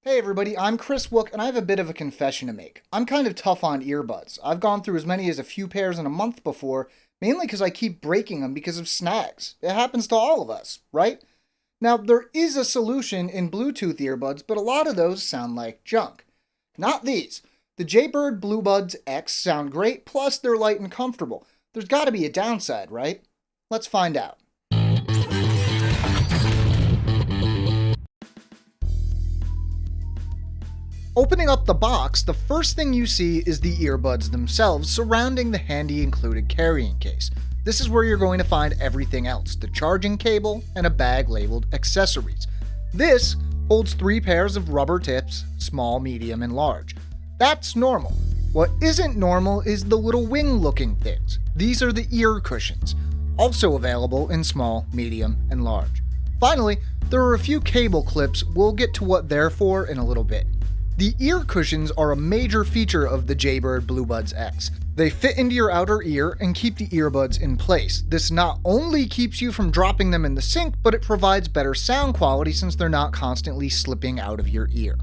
Hey everybody, I'm Chris Wook, and I have a bit of a confession to make. I'm kind of tough on earbuds. I've gone through as many as a few pairs in a month before, mainly because I keep breaking them because of snags. It happens to all of us, right? Now, there is a solution in Bluetooth earbuds, but a lot of those sound like junk. Not these. The Jaybird BlueBuds X sound great, plus they're light and comfortable. There's gotta be a downside, right? Let's find out. Opening up the box, the first thing you see is the earbuds themselves surrounding the handy included carrying case. This is where you're going to find everything else, the charging cable and a bag labeled accessories. This holds 3 pairs of rubber tips, small, medium, and large. That's normal. What isn't normal is the little wing-looking things. These are the ear cushions, also available in small, medium, and large. Finally, there are a few cable clips. We'll get to what they're for in a little bit. The ear cushions are a major feature of the Jaybird BlueBuds X. They fit into your outer ear and keep the earbuds in place. This not only keeps you from dropping them in the sink, but it provides better sound quality since they're not constantly slipping out of your ear.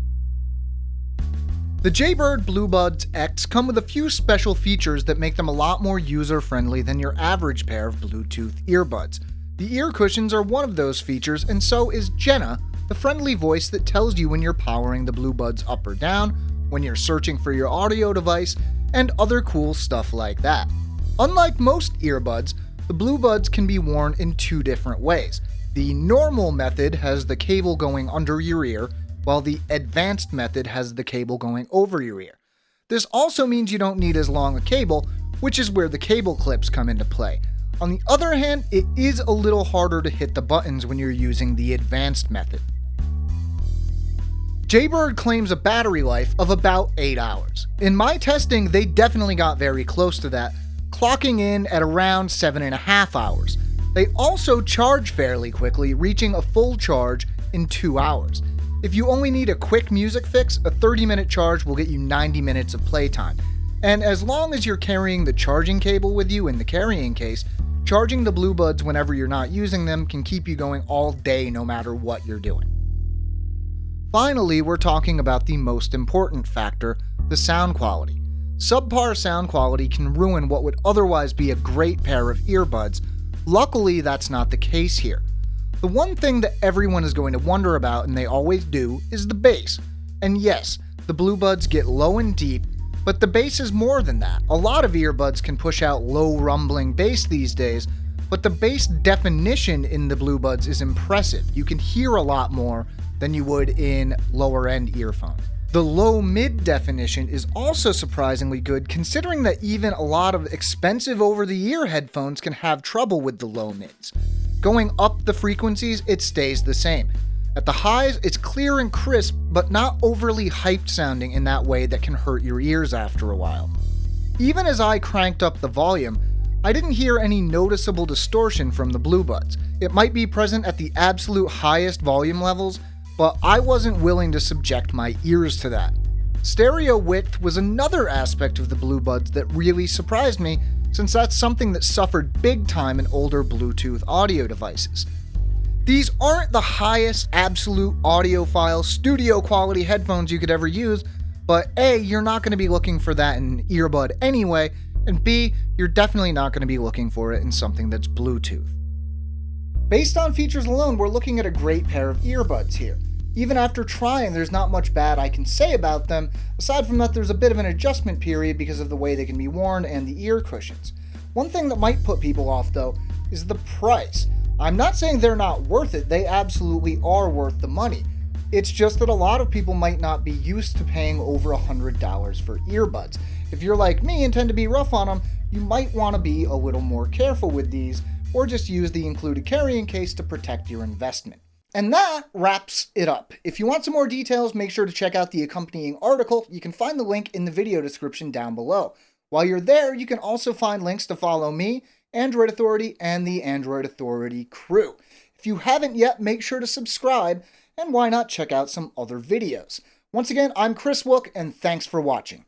The Jaybird BlueBuds X come with a few special features that make them a lot more user-friendly than your average pair of Bluetooth earbuds. The ear cushions are one of those features, and so is Jenna, the friendly voice that tells you when you're powering the BlueBuds up or down, when you're searching for your audio device, and other cool stuff like that. Unlike most earbuds, the BlueBuds can be worn in 2 different ways. The normal method has the cable going under your ear, while the advanced method has the cable going over your ear. This also means you don't need as long a cable, which is where the cable clips come into play. On the other hand, it is a little harder to hit the buttons when you're using the advanced method. Jaybird claims a battery life of about 8 hours. In my testing, they definitely got very close to that, clocking in at around 7.5 hours. They also charge fairly quickly, reaching a full charge in 2 hours. If you only need a quick music fix, a 30-minute charge will get you 90 minutes of playtime. And as long as you're carrying the charging cable with you in the carrying case, charging the BlueBuds whenever you're not using them can keep you going all day no matter what you're doing. Finally, we're talking about the most important factor, the sound quality. Subpar sound quality can ruin what would otherwise be a great pair of earbuds. Luckily, that's not the case here. The one thing that everyone is going to wonder about, and they always do, is the bass. And yes, the BlueBuds get low and deep, but the bass is more than that. A lot of earbuds can push out low rumbling bass these days, but the bass definition in the BlueBuds is impressive. You can hear a lot more than you would in lower end earphones. The low mid definition is also surprisingly good, considering that even a lot of expensive over the ear headphones can have trouble with the low mids. Going up the frequencies, it stays the same. At the highs, it's clear and crisp, but not overly hyped sounding in that way that can hurt your ears after a while. Even as I cranked up the volume, I didn't hear any noticeable distortion from the BlueBuds. It might be present at the absolute highest volume levels, but I wasn't willing to subject my ears to that. Stereo width was another aspect of the BlueBuds that really surprised me, since that's something that suffered big time in older Bluetooth audio devices. These aren't the highest absolute audiophile studio quality headphones you could ever use, but A, you're not going to be looking for that in an earbud anyway, and B, you're definitely not going to be looking for it in something that's Bluetooth. Based on features alone, we're looking at a great pair of earbuds here. Even after trying, there's not much bad I can say about them. Aside from that, there's a bit of an adjustment period because of the way they can be worn and the ear cushions. One thing that might put people off, though, is the price. I'm not saying they're not worth it, they absolutely are worth the money. It's just that a lot of people might not be used to paying over $100 for earbuds. If you're like me and tend to be rough on them, you might want to be a little more careful with these, or just use the included carrying case to protect your investment. And that wraps it up. If you want some more details, make sure to check out the accompanying article. You can find the link in the video description down below. While you're there, you can also find links to follow me, Android Authority, and the Android Authority crew. If you haven't yet, make sure to subscribe, and why not check out some other videos. Once again, I'm Chris Wook, and thanks for watching.